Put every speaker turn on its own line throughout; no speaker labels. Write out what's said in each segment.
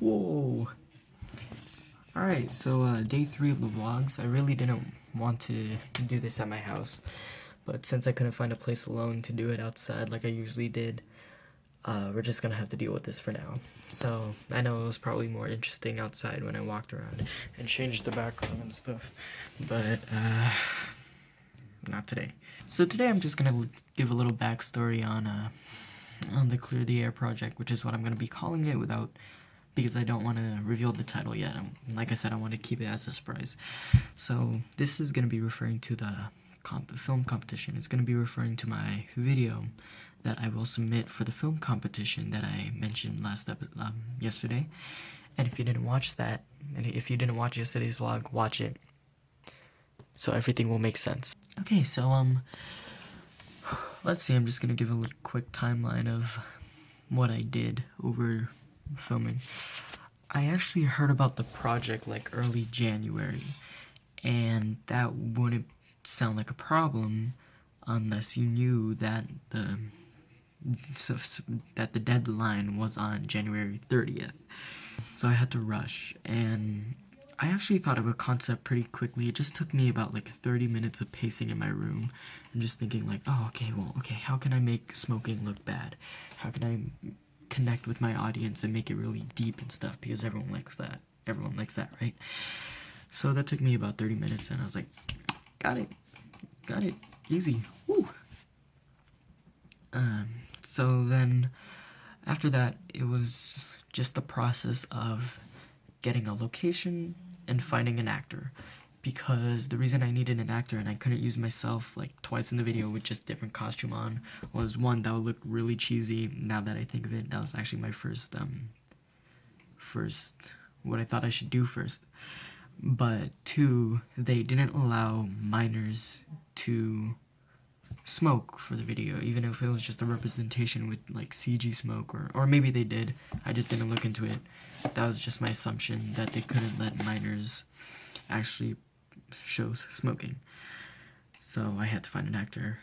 Whoa. Alright, so day 3 of the vlogs. I really didn't want to do this at my house, but since I couldn't find a place alone to do it outside like I usually did, we're just gonna have to deal with this for now. So, I know it was probably more interesting outside when I walked around and changed the background and stuff, but not today. So today I'm just gonna give a little backstory on the Clear the Air project, which is what I'm gonna be calling it because I don't want to reveal the title yet. Like I said, I want to keep it as a surprise. So this is going to be referring to the film competition. It's going to be referring to my video that I will submit for the film competition that I mentioned yesterday. And if you didn't watch that, and if you didn't watch yesterday's vlog, watch it, so everything will make sense. Okay, so let's see. I'm just going to give a little quick timeline of what I did over filming. I actually heard about the project like early January, and that wouldn't sound like a problem unless you knew that the deadline was on January 30th. So I had to rush, and I actually thought of a concept pretty quickly. It just took me about like 30 minutes of pacing in my room and just thinking like, oh, okay, how can I make smoking look bad? How can I connect with my audience and make it really deep and stuff, because everyone likes that, right? So that took me about 30 minutes, and I was like, got it, easy, woo. So then after that, it was just the process of getting a location and finding an actor, because the reason I needed an actor and I couldn't use myself like twice in the video with just different costume on was, one, that would look really cheesy. Now that I think of it, that was actually my first what I thought I should do first. But two, they didn't allow minors to smoke for the video, even if it was just a representation with like CG smoke, or maybe they did. I just didn't look into it. That was just my assumption, that they couldn't let minors actually shows smoking. So I had to find an actor,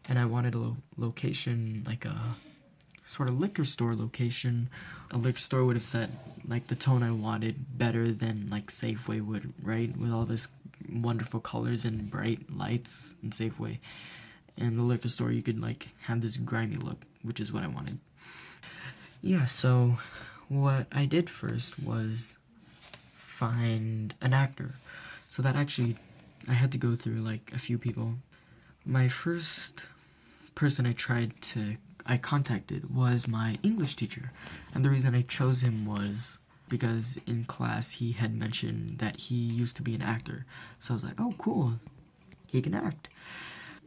and I wanted a location, like a sort of liquor store location. A liquor store would have set like the tone I wanted better than like Safeway would, right? With all this wonderful colors and bright lights in Safeway. And the liquor store, you could like have this grimy look, which is what I wanted. Yeah, so what I did first was find an actor. So that actually, I had to go through like a few people. My first person I contacted was my English teacher. And the reason I chose him was because in class he had mentioned that he used to be an actor. So I was like, oh cool, he can act.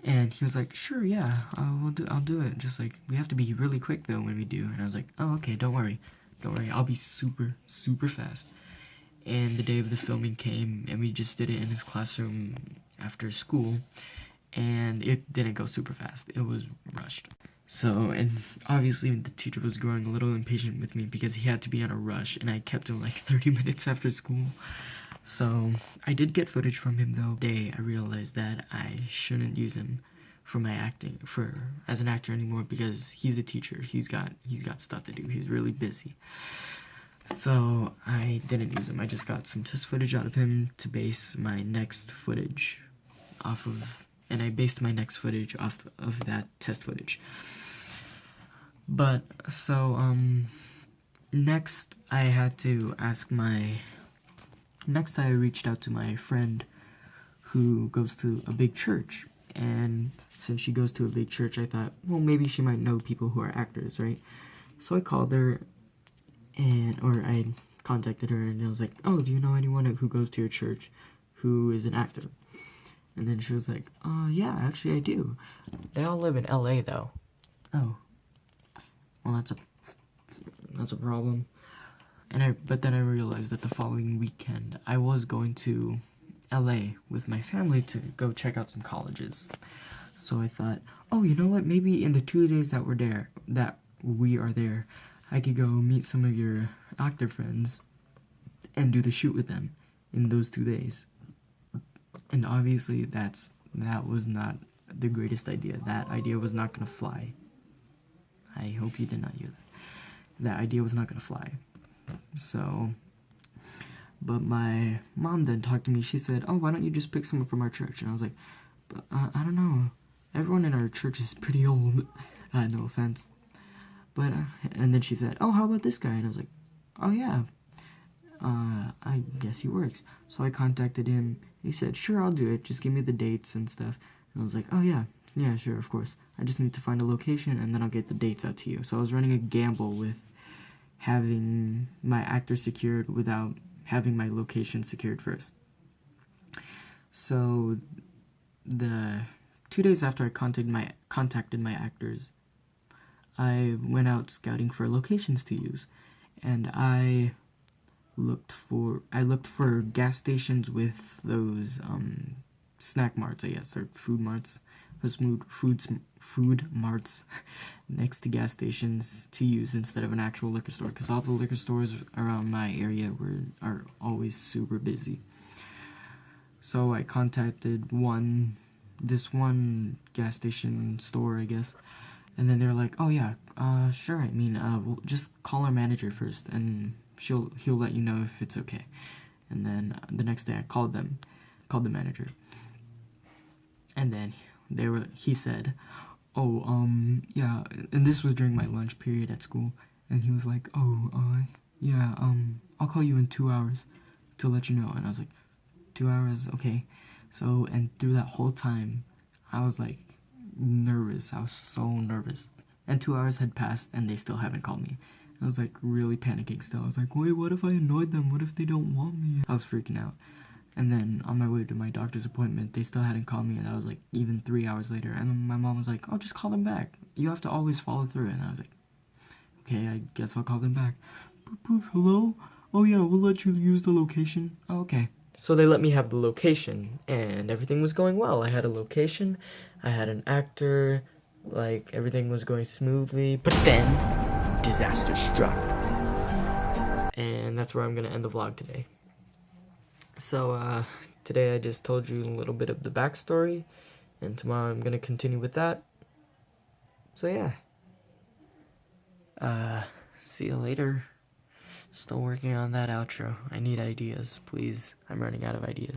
And he was like, sure, yeah, I'll do it. Just like, we have to be really quick though when we do. And I was like, oh, okay, don't worry, I'll be super fast. And the day of the filming came, and we just did it in his classroom after school, and it didn't go super fast. It was rushed. So, and obviously the teacher was growing a little impatient with me because he had to be on a rush, and I kept him like 30 minutes after school. So I did get footage from him though. Day I realized that I shouldn't use him for my acting, as an actor anymore, because he's a teacher. He's got stuff to do. He's really busy. So I didn't use him. I just got some test footage out of him to base my next footage off of, and I based my next footage off of that test footage. But so next I reached out to my friend who goes to a big church, and since she goes to a big church, I thought, well, maybe she might know people who are actors, right? So I called her, I contacted her, and I was like, oh, do you know anyone who goes to your church who is an actor? And then she was like, yeah, actually I do. They all live in LA though. Oh, well, that's a problem. But then I realized that the following weekend I was going to LA with my family to go check out some colleges. So I thought, oh, you know what, maybe in the 2 days that we are there, I could go meet some of your actor friends and do the shoot with them in those 2 days. And obviously that was not the greatest idea. That idea was not gonna fly. I hope you did not hear that. That idea was not gonna fly. So, but my mom then talked to me. She said, oh, why don't you just pick someone from our church? And I was like, but, I don't know. Everyone in our church is pretty old. No offense. But, and then she said, oh, how about this guy? And I was like, oh, yeah. I guess he works. So I contacted him. He said, sure, I'll do it. Just give me the dates and stuff. And I was like, oh, yeah. Yeah, sure, of course. I just need to find a location, and then I'll get the dates out to you. So I was running a gamble with having my actor secured without having my location secured first. So the 2 days after I contacted my actors, I went out scouting for locations to use, and I looked for gas stations with those snack marts, I guess, or food marts, those food marts next to gas stations to use instead of an actual liquor store, because all the liquor stores around my area are always super busy. So I contacted this one gas station store, I guess, and then they're like, oh yeah, sure, I mean, we'll just call our manager first, and he'll let you know if it's okay. And then the next day I called the manager, and then he said, oh, yeah, and this was during my lunch period at school, and he was like, oh, yeah, I'll call you in 2 hours to let you know. And I was like, 2 hours, okay. So, and through that whole time, I was like nervous. I was so nervous. And 2 hours had passed, and they still haven't called me. I was like really panicking still. I was like, wait, what if I annoyed them? What if they don't want me? I was freaking out. And then on my way to my doctor's appointment, they still hadn't called me, and that was like even 3 hours later. And then my mom was like, oh, just call them back. You have to always follow through. And I was like, okay, I guess I'll call them back. Boop, boop, hello? Oh yeah, we'll let you use the location. Oh, okay. So they let me have the location, and everything was going well. I had a location, I had an actor, like everything was going smoothly. But then, disaster struck. And that's where I'm gonna end the vlog today. So, today I just told you a little bit of the backstory, and tomorrow I'm gonna continue with that. So yeah. See you later. Still working on that outro. I need ideas, please. I'm running out of ideas.